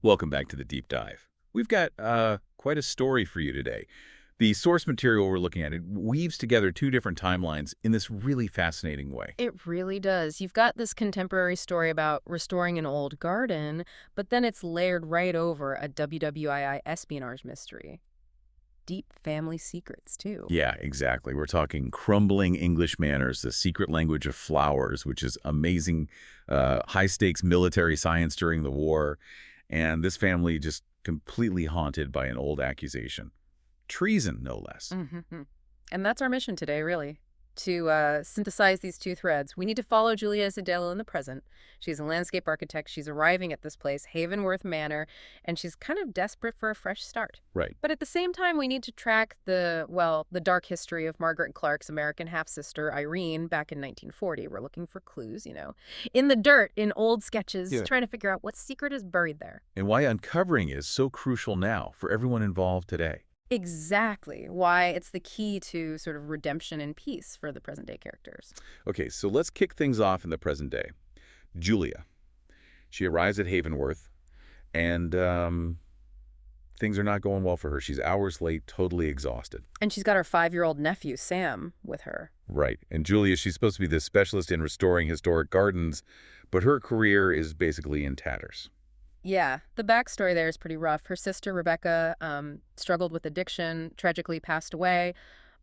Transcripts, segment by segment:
Welcome back to the deep dive. We've got quite a story for you today. The source material we're looking at, it weaves together two different timelines in this really fascinating way. It really does. You've got this contemporary story about restoring an old garden, but then it's layered right over a WWII espionage mystery. Deep family secrets, too. Yeah, exactly. We're talking crumbling English manners, the secret language of flowers, which is amazing, high-stakes military science during the war, and this family just completely haunted by an old accusation. Treason, no less. Mm-hmm. And that's our mission today, really, to synthesize these two threads. We need to follow Julia Esdaile in the present. She's a landscape architect. She's arriving at this place, Havenworth Manor, and she's kind of desperate for a fresh start. Right. But at the same time, we need to track the dark history of Margaret Clarke's American half-sister, Irene, back in 1940. We're looking for clues, in the dirt, in old sketches, trying to figure out what secret is buried there. And why uncovering is so crucial now for everyone involved today. Exactly. Why it's the key to sort of redemption and peace for the present-day characters. Okay, so let's kick things off in the present day. Julia. She arrives at Havenworth, and things are not going well for her. She's hours late, totally exhausted. And she's got her 5-year-old nephew, Sam, with her. Right. And Julia, she's supposed to be the specialist in restoring historic gardens, but her career is basically in tatters. Yeah, the backstory there is pretty rough. Her sister, Rebecca, struggled with addiction, tragically passed away.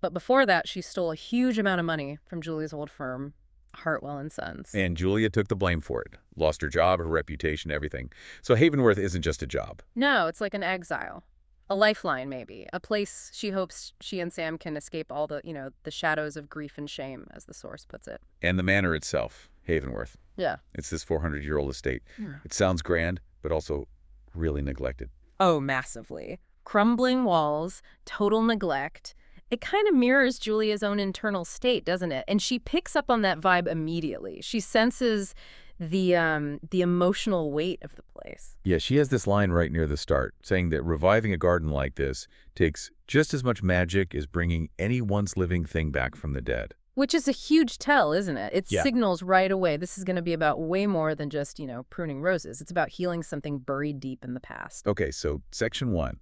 But before that, she stole a huge amount of money from Julia's old firm, Hartwell and Sons. And Julia took the blame for it. Lost her job, her reputation, everything. So Havenworth isn't just a job. No, it's like an exile. A lifeline, maybe. A place she hopes she and Sam can escape all the, the shadows of grief and shame, as the source puts it. And the manor itself, Havenworth. Yeah. It's this 400-year-old estate. Yeah. It sounds grand, but also really neglected. Oh, massively. Crumbling walls, total neglect. It kind of mirrors Julia's own internal state, doesn't it? And she picks up on that vibe immediately. She senses the emotional weight of the place. Yeah, she has this line right near the start, saying that reviving a garden like this takes just as much magic as bringing any once living thing back from the dead. Which is a huge tell, isn't it? It signals right away this is going to be about way more than just, pruning roses. It's about healing something buried deep in the past. Okay, so Section 1.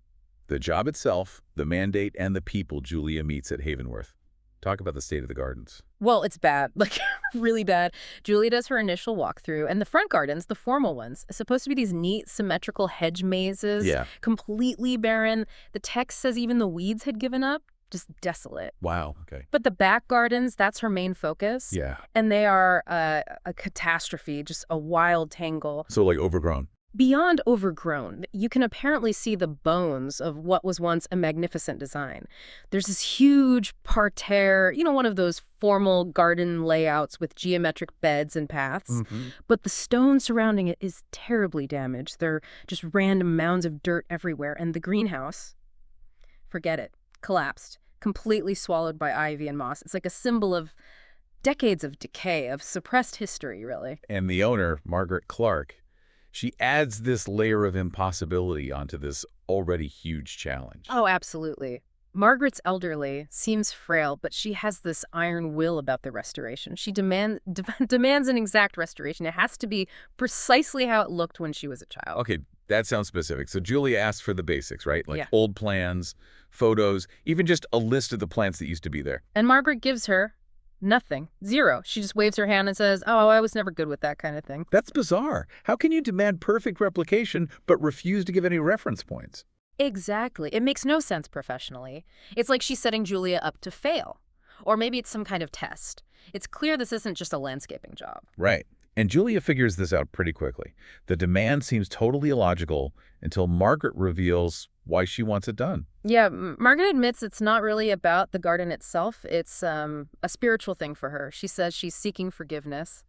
The job itself, the mandate, and the people Julia meets at Havenworth. Talk about the state of the gardens. Well, it's bad, like really bad. Julia does her initial walkthrough, and the front gardens, the formal ones, are supposed to be these neat, symmetrical hedge mazes, completely barren. The text says even the weeds had given up. Just desolate. Wow, okay. But the back gardens, that's her main focus. Yeah. And they are a catastrophe, just a wild tangle. So like overgrown. Beyond overgrown, you can apparently see the bones of what was once a magnificent design. There's this huge parterre, one of those formal garden layouts with geometric beds and paths. But the stone surrounding it is terribly damaged. There are just random mounds of dirt everywhere. And the greenhouse, forget it. Collapsed, completely swallowed by ivy and moss. It's like a symbol of decades of decay, of suppressed history, really. And the owner, Margaret Clarke, she adds this layer of impossibility onto this already huge challenge. Oh, absolutely. Margaret's elderly, seems frail, but she has this iron will about the restoration. She demands an exact restoration. It has to be precisely how it looked when she was a child. Okay, that sounds specific. So Julia asks for the basics, right? Like old plans, photos, even just a list of the plants that used to be there. And Margaret gives her nothing. Zero. She just waves her hand and says, oh, I was never good with that kind of thing. That's bizarre. How can you demand perfect replication but refuse to give any reference points? Exactly. It makes no sense professionally. It's like she's setting Julia up to fail. Or maybe it's some kind of test. It's clear this isn't just a landscaping job. Right. And Julia figures this out pretty quickly. The demand seems totally illogical until Margaret reveals why she wants it done. Yeah, Margaret admits it's not really about the garden itself. It's a spiritual thing for her. She says she's seeking forgiveness,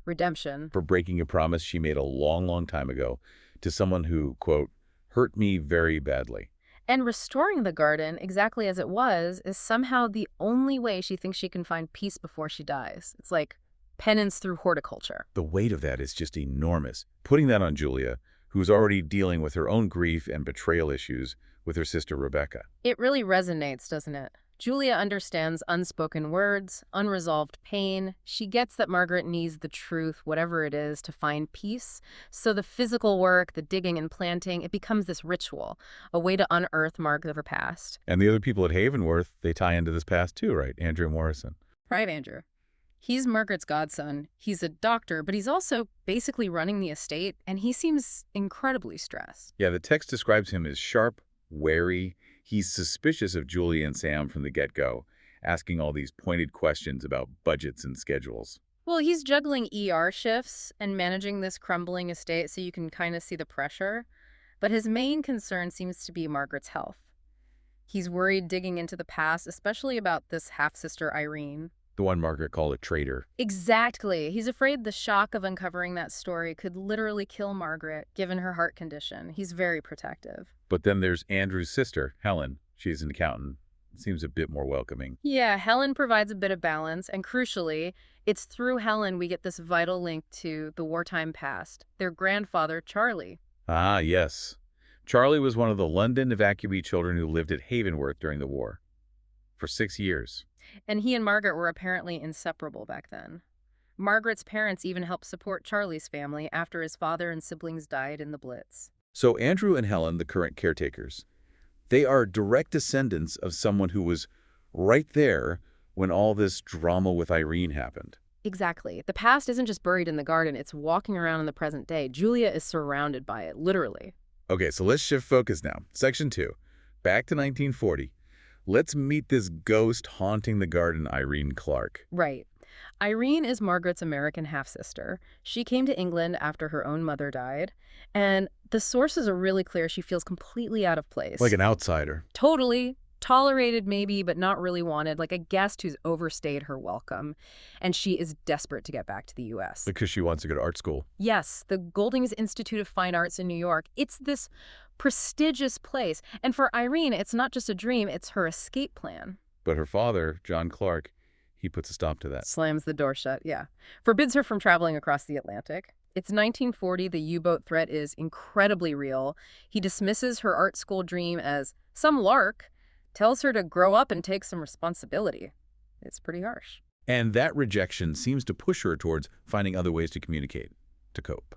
redemption. For breaking a promise she made a long, long time ago to someone who, quote, hurt me very badly. And restoring the garden exactly as it was is somehow the only way she thinks she can find peace before she dies. It's like penance through horticulture. The weight of that is just enormous. Putting that on Julia, who's already dealing with her own grief and betrayal issues with her sister Rebecca. It really resonates, doesn't it? Julia understands unspoken words, unresolved pain. She gets that Margaret needs the truth, whatever it is, to find peace. So the physical work, the digging and planting, it becomes this ritual, a way to unearth marks of her past. And the other people at Havenworth, they tie into this past too, right? Andrew and Morrison. Right, Andrew? He's Margaret's godson. He's a doctor, but he's also basically running the estate, and he seems incredibly stressed. Yeah, the text describes him as sharp, wary. He's suspicious of Julia and Sam from the get-go, asking all these pointed questions about budgets and schedules. Well, he's juggling ER shifts and managing this crumbling estate, so you can kind of see the pressure. But his main concern seems to be Margaret's health. He's worried digging into the past, especially about this half-sister Irene. The one Margaret called a traitor. Exactly. He's afraid the shock of uncovering that story could literally kill Margaret, given her heart condition. He's very protective. But then there's Andrew's sister, Helen. She's an accountant. Seems a bit more welcoming. Yeah, Helen provides a bit of balance, and crucially, it's through Helen we get this vital link to the wartime past, their grandfather, Charlie. Ah, yes. Charlie was one of the London evacuee children who lived at Havenworth during the war. For 6 years. And he and Margaret were apparently inseparable back then. Margaret's parents even helped support Charlie's family after his father and siblings died in the Blitz. So Andrew and Helen, the current caretakers, they are direct descendants of someone who was right there when all this drama with Irene happened. Exactly. The past isn't just buried in the garden, it's walking around in the present day. Julia is surrounded by it, literally. Okay, so let's shift focus now. Section 2. Back to 1940. Let's meet this ghost haunting the garden, Irene Clarke. Right. Irene is Margaret's American half-sister. She came to England after her own mother died, and the sources are really clear she feels completely out of place. Like an outsider. Totally. Tolerated maybe, but not really wanted, like a guest who's overstayed her welcome. And she is desperate to get back to the U.S. Because she wants to go to art school. Yes, the Golding's Institute of Fine Arts in New York. It's this prestigious place. And for Irene, it's not just a dream, it's her escape plan. But her father, John Clarke, he puts a stop to that. Slams the door shut, yeah. Forbids her from traveling across the Atlantic. It's 1940. The U-boat threat is incredibly real. He dismisses her art school dream as some lark, tells her to grow up and take some responsibility. It's pretty harsh. And that rejection seems to push her towards finding other ways to communicate, to cope.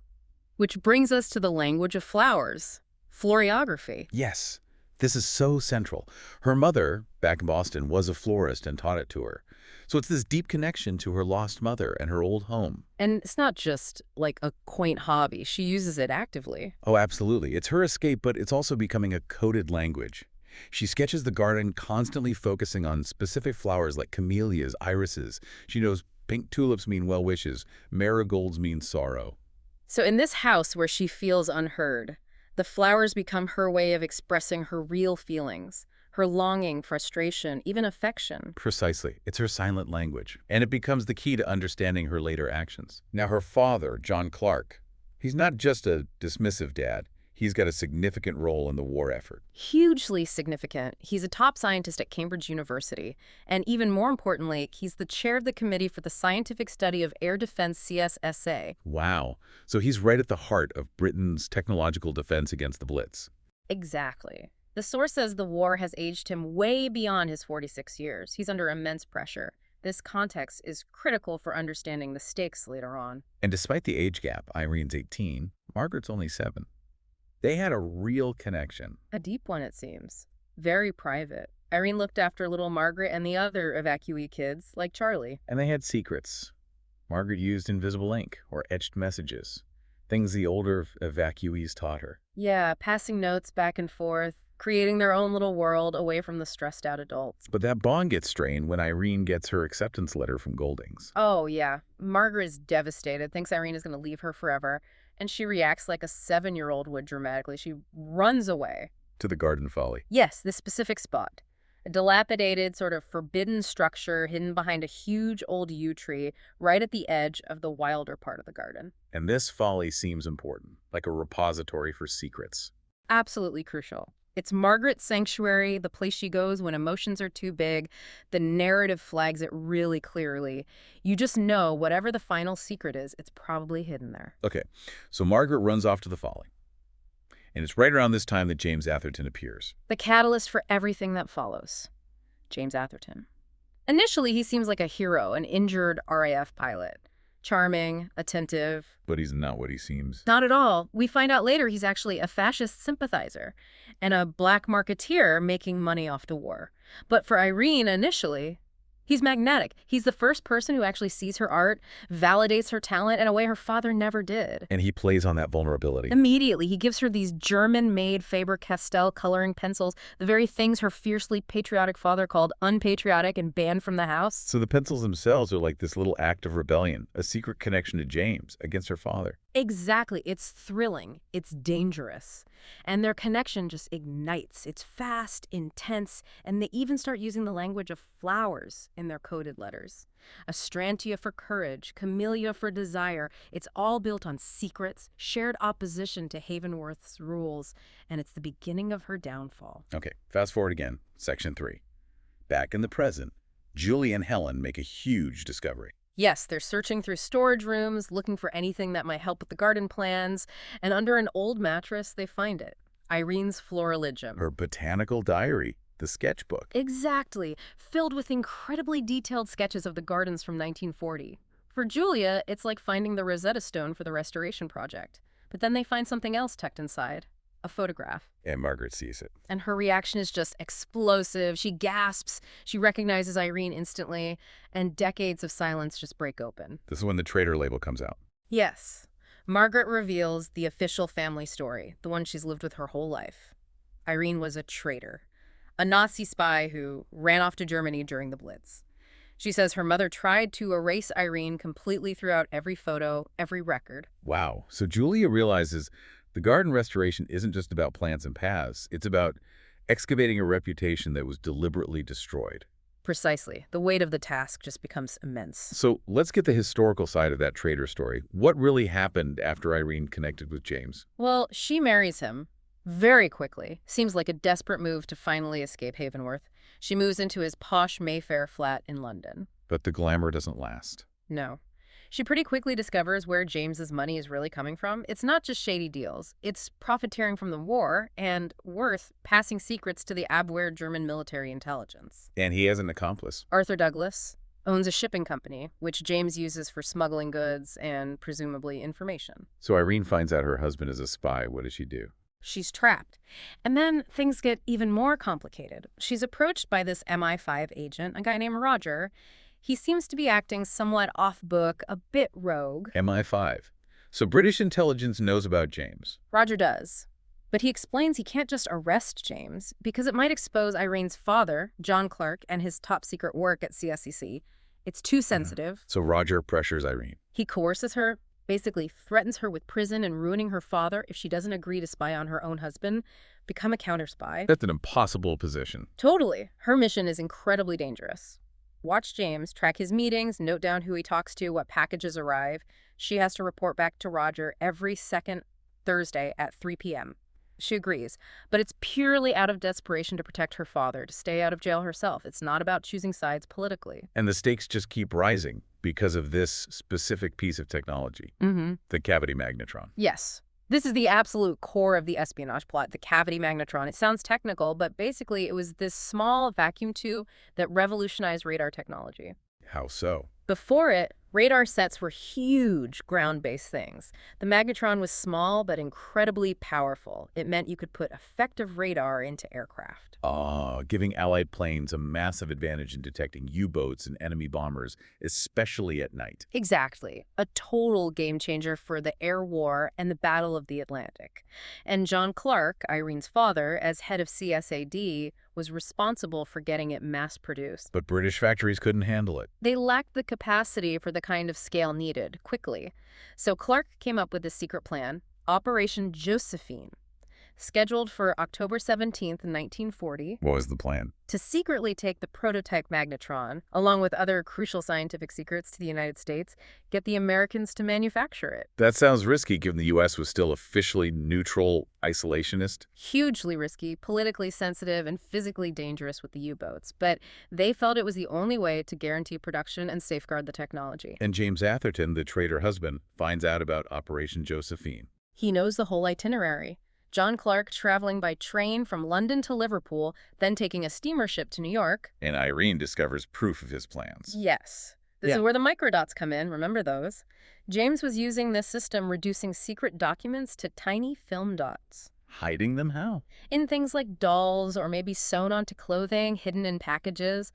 Which brings us to the language of flowers, floriography. Yes, this is so central. Her mother, back in Boston, was a florist and taught it to her. So it's this deep connection to her lost mother and her old home. And it's not just like a quaint hobby. She uses it actively. Oh, absolutely. It's her escape, but it's also becoming a coded language. She sketches the garden, constantly focusing on specific flowers like camellias, irises. She knows pink tulips mean well wishes, marigolds mean sorrow. So in this house where she feels unheard, the flowers become her way of expressing her real feelings, her longing, frustration, even affection. Precisely. It's her silent language. And it becomes the key to understanding her later actions. Now, her father, John Clarke, he's not just a dismissive dad. He's got a significant role in the war effort. Hugely significant. He's a top scientist at Cambridge University. And even more importantly, he's the chair of the Committee for the Scientific Study of Air Defense CSSA. Wow. So he's right at the heart of Britain's technological defense against the Blitz. Exactly. The source says the war has aged him way beyond his 46 years. He's under immense pressure. This context is critical for understanding the stakes later on. And despite the age gap, Irene's 18, Margaret's only 7. They had a real connection. A deep one, it seems. Very private. Irene looked after little Margaret and the other evacuee kids, like Charlie. And they had secrets. Margaret used invisible ink or etched messages, things the older evacuees taught her. Yeah, passing notes back and forth, creating their own little world away from the stressed-out adults. But that bond gets strained when Irene gets her acceptance letter from Golding's. Oh, yeah. Margaret is devastated, thinks Irene is going to leave her forever, and she reacts like a 7-year-old would dramatically. She runs away. To the garden folly. Yes, this specific spot. A dilapidated, sort of forbidden structure hidden behind a huge old yew tree right at the edge of the wilder part of the garden. And this folly seems important, like a repository for secrets. Absolutely crucial. It's Margaret's sanctuary, the place she goes when emotions are too big. The narrative flags it really clearly. You just know whatever the final secret is, it's probably hidden there. Okay, so Margaret runs off to the folly. And it's right around this time that James Atherton appears. The catalyst for everything that follows. James Atherton. Initially, he seems like a hero, an injured RAF pilot. Charming, attentive. But he's not what he seems. Not at all. We find out later he's actually a fascist sympathizer and a black marketeer making money off the war. But for Irene, initially, he's magnetic. He's the first person who actually sees her art, validates her talent in a way her father never did. And he plays on that vulnerability. Immediately, he gives her these German-made Faber-Castell coloring pencils, the very things her fiercely patriotic father called unpatriotic and banned from the house. So the pencils themselves are like this little act of rebellion, a secret connection to James against her father. Exactly. It's thrilling. It's dangerous. And their connection just ignites. It's fast, intense, and they even start using the language of flowers in their coded letters. Astrantia for courage, camellia for desire. It's all built on secrets, shared opposition to Havenworth's rules, and it's the beginning of her downfall. Okay, fast forward again, section 3. Back in the present, Julie and Helen make a huge discovery. Yes, they're searching through storage rooms, looking for anything that might help with the garden plans, and under an old mattress, they find it. Irene's Florilegium. Her botanical diary, the sketchbook. Exactly, filled with incredibly detailed sketches of the gardens from 1940. For Julia, it's like finding the Rosetta Stone for the restoration project. But then they find something else tucked inside. A photograph. And Margaret sees it. And her reaction is just explosive. She gasps. She recognizes Irene instantly. And decades of silence just break open. This is when the traitor label comes out. Yes. Margaret reveals the official family story, the one she's lived with her whole life. Irene was a traitor. A Nazi spy who ran off to Germany during the Blitz. She says her mother tried to erase Irene completely throughout every photo, every record. Wow. So Julia realizes the garden restoration isn't just about plants and paths. It's about excavating a reputation that was deliberately destroyed. Precisely. The weight of the task just becomes immense. So let's get the historical side of that traitor story. What really happened after Irene connected with James? Well, she marries him very quickly. Seems like a desperate move to finally escape Havenworth. She moves into his posh Mayfair flat in London. But the glamour doesn't last. No. She pretty quickly discovers where James's money is really coming from. It's not just shady deals. It's profiteering from the war and, worth, passing secrets to the Abwehr German military intelligence. And he has an accomplice. Arthur Douglas owns a shipping company, which James uses for smuggling goods and, presumably, information. So Irene finds out her husband is a spy. What does she do? She's trapped. And then things get even more complicated. She's approached by this MI5 agent, a guy named Roger. He seems to be acting somewhat off-book, a bit rogue. MI5. So British intelligence knows about James. Roger does. But he explains he can't just arrest James because it might expose Irene's father, John Clarke, and his top-secret work at CSEC. It's too sensitive. So Roger pressures Irene. He coerces her, basically threatens her with prison and ruining her father if she doesn't agree to spy on her own husband, become a counter-spy. That's an impossible position. Totally. Her mission is incredibly dangerous. Watch James, track his meetings, note down who he talks to, what packages arrive. She has to report back to Roger every second Thursday at 3 p.m. She agrees, but it's purely out of desperation to protect her father, to stay out of jail herself. It's not about choosing sides politically. And the stakes just keep rising because of this specific piece of technology, the cavity magnetron. Yes. This is the absolute core of the espionage plot, the cavity magnetron. It sounds technical, but basically it was this small vacuum tube that revolutionized radar technology. How so? Before it, radar sets were huge ground-based things. The magnetron was small but incredibly powerful. It meant you could put effective radar into aircraft. Giving Allied planes a massive advantage in detecting U-boats and enemy bombers, especially at night. Exactly. A total game changer for the air war and the Battle of the Atlantic. And John Clarke, Irene's father, as head of CSAD, was responsible for getting it mass-produced. But British factories couldn't handle it. They lacked the capacity for the kind of scale needed, quickly. So Clarke came up with a secret plan, Operation Josephine, scheduled for October 17th, 1940. What was the plan? To secretly take the prototype magnetron, along with other crucial scientific secrets, to the United States, get the Americans to manufacture it. That sounds risky given the U.S. was still officially neutral, isolationist. Hugely risky, politically sensitive, and physically dangerous with the U-boats. But they felt it was the only way to guarantee production and safeguard the technology. And James Atherton, the traitor husband, finds out about Operation Josephine. He knows the whole itinerary. John Clarke traveling by train from London to Liverpool, then taking a steamer ship to New York. And Irene discovers proof of his plans. Yes. This is where the microdots come in, remember those? James was using this system, reducing secret documents to tiny film dots. Hiding them how? In things like dolls or maybe sewn onto clothing, hidden in packages,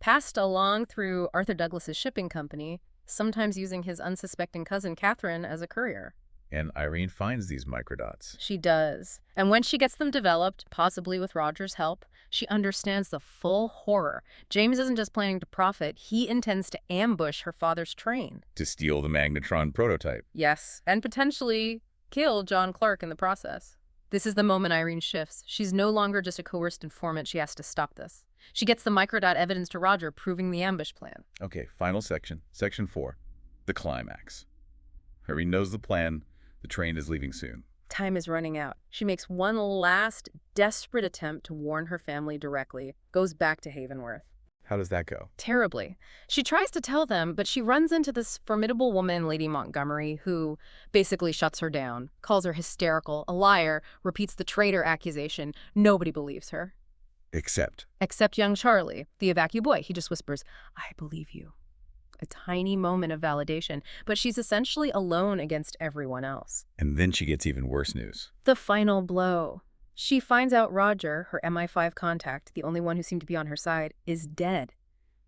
passed along through Arthur Douglas's shipping company, sometimes using his unsuspecting cousin Catherine as a courier. And Irene finds these microdots. She does. And when she gets them developed, possibly with Roger's help, she understands the full horror. James isn't just planning to profit, he intends to ambush her father's train. To steal the magnetron prototype. Yes, and potentially kill John Clarke in the process. This is the moment Irene shifts. She's no longer just a coerced informant. She has to stop this. She gets the microdot evidence to Roger, proving the ambush plan. Okay, final section. Section 4. The climax. Irene knows the plan. The train is leaving soon. Time is running out. She makes one last desperate attempt to warn her family directly. Goes back to Havenworth. How does that go? Terribly. She tries to tell them, but she runs into this formidable woman, Lady Montgomery, who basically shuts her down, calls her hysterical, a liar, repeats the traitor accusation. Nobody believes her. Except young Charlie, the evacu boy. He just whispers, "I believe you." A tiny moment of validation, but she's essentially alone against everyone else. And then she gets even worse news. The final blow. She finds out Roger, her MI5 contact, the only one who seemed to be on her side, is dead.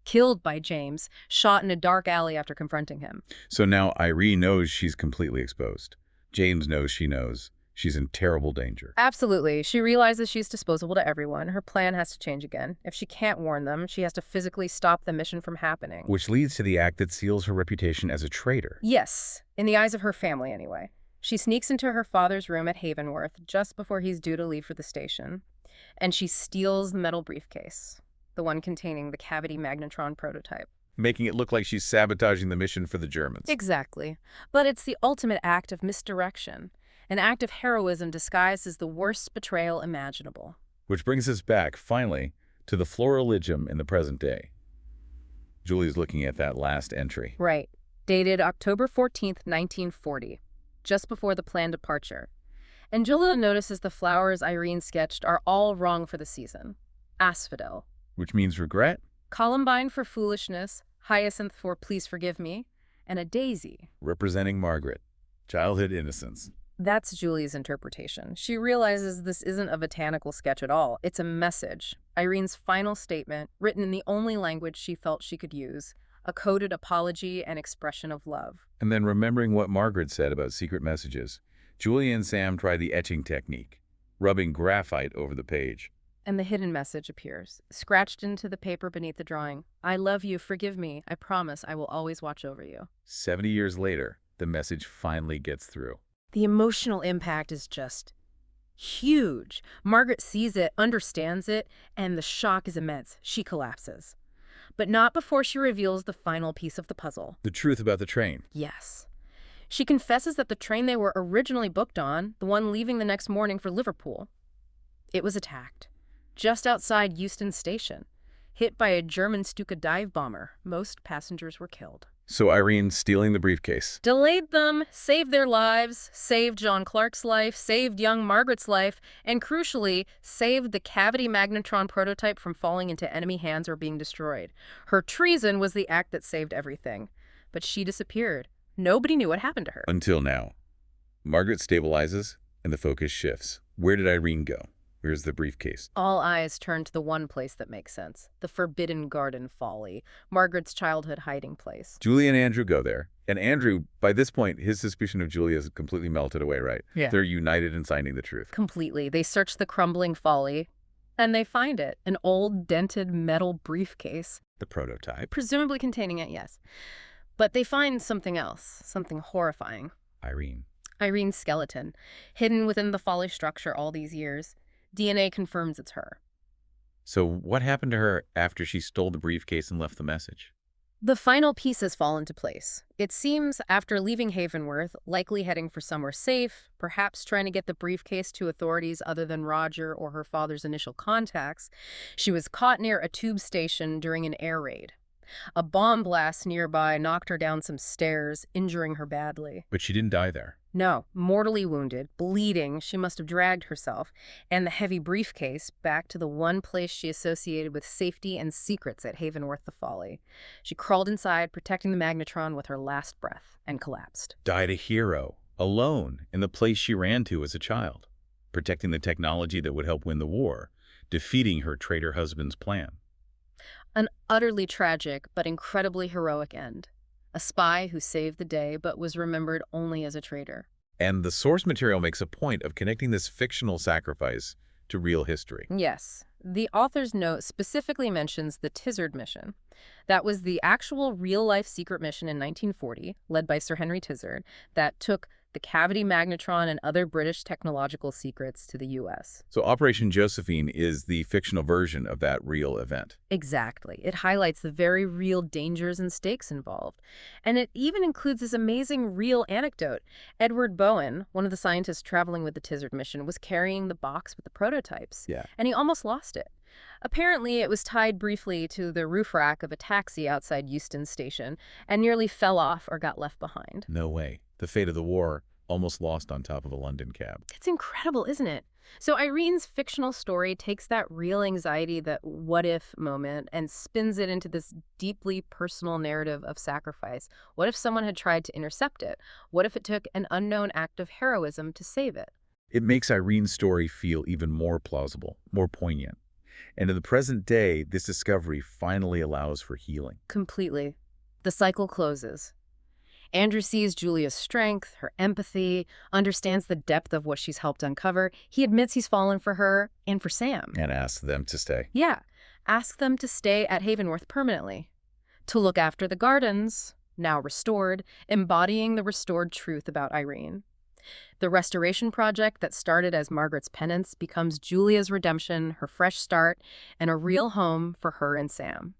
Killed by James, shot in a dark alley after confronting him. So now Irene knows she's completely exposed. James knows she knows. She's in terrible danger. Absolutely. She realizes she's disposable to everyone. Her plan has to change again. If she can't warn them, she has to physically stop the mission from happening. Which leads to the act that seals her reputation as a traitor. Yes, in the eyes of her family anyway. She sneaks into her father's room at Havenworth just before he's due to leave for the station, and she steals the metal briefcase, the one containing the cavity magnetron prototype. Making it look like she's sabotaging the mission for the Germans. Exactly. But it's the ultimate act of misdirection. An act of heroism disguised as the worst betrayal imaginable. Which brings us back, finally, to the Florilegium in the present day. Julie's looking at that last entry. Right. Dated October 14th, 1940, just before the planned departure. And Julia notices the flowers Irene sketched are all wrong for the season. Asphodel. Which means regret? Columbine for foolishness, hyacinth for please forgive me, and a daisy. Representing Margaret. Childhood innocence. That's Julie's interpretation. She realizes this isn't a botanical sketch at all. It's a message. Irene's final statement, written in the only language she felt she could use, a coded apology and expression of love. And then remembering what Margaret said about secret messages, Julia and Sam try the etching technique, rubbing graphite over the page. And the hidden message appears, scratched into the paper beneath the drawing. I love you, forgive me, I promise I will always watch over you. 70 years later, the message finally gets through. The emotional impact is just huge. Margaret sees it, understands it, and the shock is immense. She collapses. But not before she reveals the final piece of the puzzle. The truth about the train. Yes. She confesses that the train they were originally booked on, the one leaving the next morning for Liverpool, it was attacked. Just outside Euston Station. Hit by a German Stuka dive bomber. Most passengers were killed. So Irene stealing the briefcase. Delayed them, saved their lives, saved John Clarke's life, saved young Margaret's life, and crucially, saved the cavity magnetron prototype from falling into enemy hands or being destroyed. Her treason was the act that saved everything. But she disappeared. Nobody knew what happened to her. Until now. Margaret stabilizes, and the focus shifts. Where did Irene go? Where's the briefcase? All eyes turn to the one place that makes sense. The Forbidden Garden Folly, Margaret's childhood hiding place. Julia and Andrew go there. And Andrew, by this point, his suspicion of Julia is completely melted away, right? Yeah. They're united in finding the truth. Completely. They search the crumbling folly, and they find it. An old, dented metal briefcase. The prototype. Presumably containing it, yes. But they find something else, something horrifying. Irene. Irene's skeleton, hidden within the folly structure all these years. DNA confirms it's her. So what happened to her after she stole the briefcase and left the message? The final pieces fall into place. It seems after leaving Havenworth, likely heading for somewhere safe, perhaps trying to get the briefcase to authorities other than Roger or her father's initial contacts, she was caught near a tube station during an air raid. A bomb blast nearby knocked her down some stairs, injuring her badly. But she didn't die there. No, mortally wounded, bleeding, she must have dragged herself, and the heavy briefcase back to the one place she associated with safety and secrets at Havenworth the Folly. She crawled inside, protecting the magnetron with her last breath, and collapsed. Died a hero, alone, in the place she ran to as a child, protecting the technology that would help win the war, defeating her traitor husband's plan. An utterly tragic but incredibly heroic end. A spy who saved the day but was remembered only as a traitor. And the source material makes a point of connecting this fictional sacrifice to real history. Yes. The author's note specifically mentions the Tizard mission. That was the actual real-life secret mission in 1940, led by Sir Henry Tizard, that took the cavity magnetron and other British technological secrets to the U.S. So Operation Josephine is the fictional version of that real event. Exactly. It highlights the very real dangers and stakes involved. And it even includes this amazing real anecdote. Edward Bowen, one of the scientists traveling with the Tizard mission, was carrying the box with the prototypes. Yeah. And he almost lost it. Apparently, it was tied briefly to the roof rack of a taxi outside Euston Station and nearly fell off or got left behind. No way. The fate of the war, almost lost on top of a London cab. It's incredible, isn't it? So Irene's fictional story takes that real anxiety, that what-if moment, and spins it into this deeply personal narrative of sacrifice. What if someone had tried to intercept it? What if it took an unknown act of heroism to save it? It makes Irene's story feel even more plausible, more poignant. And in the present day, this discovery finally allows for healing. Completely. The cycle closes. Andrew sees Julia's strength, her empathy, understands the depth of what she's helped uncover. He admits he's fallen for her and for Sam. And asks them to stay. Yeah. Ask them to stay at Havenworth permanently. To look after the gardens, now restored, embodying the restored truth about Irene. The restoration project that started as Margaret's penance becomes Julia's redemption, her fresh start, and a real home for her and Sam.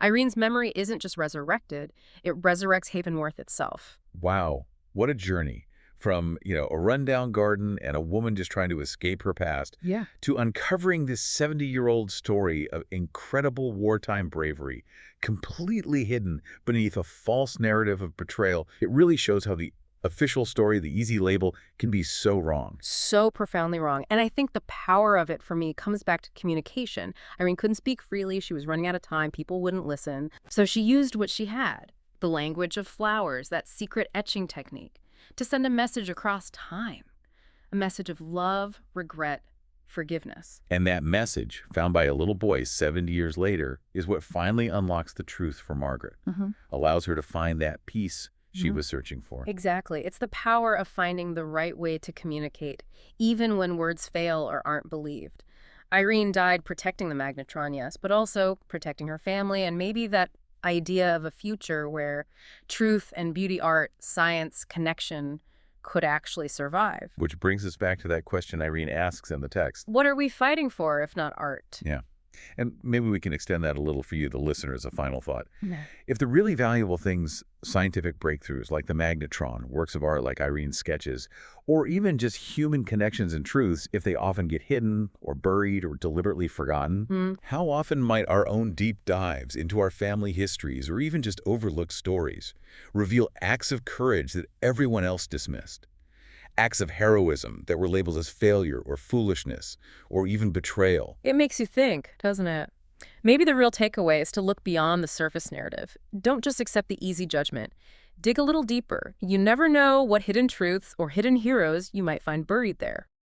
Irene's memory isn't just resurrected, it resurrects Havenworth itself. Wow, what a journey. From, a rundown garden and a woman just trying to escape her past, to uncovering this 70-year-old story of incredible wartime bravery, completely hidden beneath a false narrative of betrayal. It really shows how the official story, the easy label, can be so wrong. So profoundly wrong. And I think the power of it for me comes back to communication. Irene couldn't speak freely. She was running out of time. People wouldn't listen. So she used what she had, the language of flowers, that secret etching technique, to send a message across time, a message of love, regret, forgiveness. And that message, found by a little boy 70 years later, is what finally unlocks the truth for Margaret, allows her to find that peace she was searching for. Exactly. It's the power of finding the right way to communicate, even when words fail or aren't believed. Irene died protecting the magnetron, yes, but also protecting her family and maybe that idea of a future where truth and beauty art, science, connection could actually survive. Which brings us back to that question Irene asks in the text. What are we fighting for if not art? Yeah. And maybe we can extend that a little for you, the listener, as a final thought. Yeah. If the really valuable things, scientific breakthroughs like the magnetron, works of art like Irene's sketches, or even just human connections and truths, if they often get hidden or buried or deliberately forgotten, how often might our own deep dives into our family histories or even just overlooked stories reveal acts of courage that everyone else dismissed? Acts of heroism that were labeled as failure or foolishness or even betrayal. It makes you think, doesn't it? Maybe the real takeaway is to look beyond the surface narrative. Don't just accept the easy judgment. Dig a little deeper. You never know what hidden truths or hidden heroes you might find buried there.